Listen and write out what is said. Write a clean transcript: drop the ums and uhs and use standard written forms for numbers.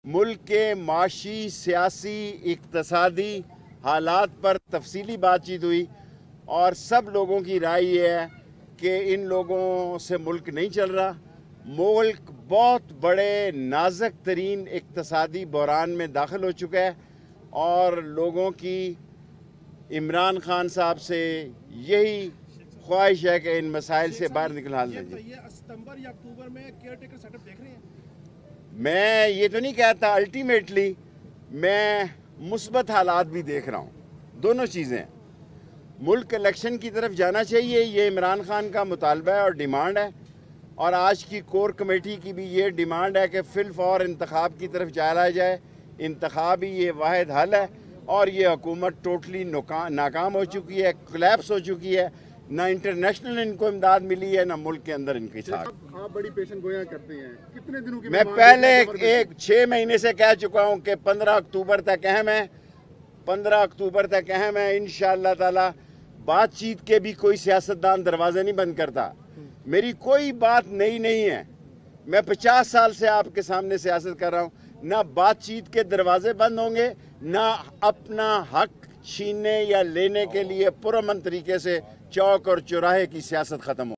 मुल्क के माशी, सियासी, इक्तसादी हालात पर तफसीली बातचीत हुई और सब लोगों की राय ये है कि इन लोगों से मुल्क नहीं चल रहा। मुल्क बहुत बड़े नाजुक तरीन इक्तसादी बहरान में दाखिल हो चुका है और लोगों की इमरान खान साहब से यही ख्वाहिश है कि इन मसाइल से बाहर निकलना चाहिए। सितंबर या अक्टूबर में केयर टेकर सेटअप देख रहे हैं? मैं ये तो नहीं कहता, अल्टीमेटली मैं मुस्बत हालात भी देख रहा हूँ। दोनों चीज़ें, मुल्क इलेक्शन की तरफ जाना चाहिए, ये इमरान खान का मुतालबा है और डिमांड है, और आज की कोर कमेटी की भी ये डिमांड है कि फिल फॉर इंतखाब की तरफ चला जाए। इंतखाब ही ये वाहिद हल है और ये हुकूमत टोटली नाकाम हो चुकी है, कोलैप्स हो चुकी है। ना इंटरनेशनल इनको इमदाद मिली है, ना मुल्क के अंदर इनकी साथ। आप बड़ी पेशन गोया करते हैं, कितने दिनों की? मैं पहले 6 महीने से कह चुका हूँ कि 15 अक्टूबर तक अहम है, 15 अक्टूबर तक अहम है। इंशाअल्लाह ताला बातचीत के भी कोई सियासतदान दरवाजे नहीं बंद करता। मेरी कोई बात नई नहीं है, मैं 50 साल से आपके सामने सियासत कर रहा हूँ। ना बातचीत के दरवाजे बंद होंगे, ना अपना हक छीनने या लेने के लिए पुरअमन तरीके से चौक और चौराहे की सियासत ख़त्म हो।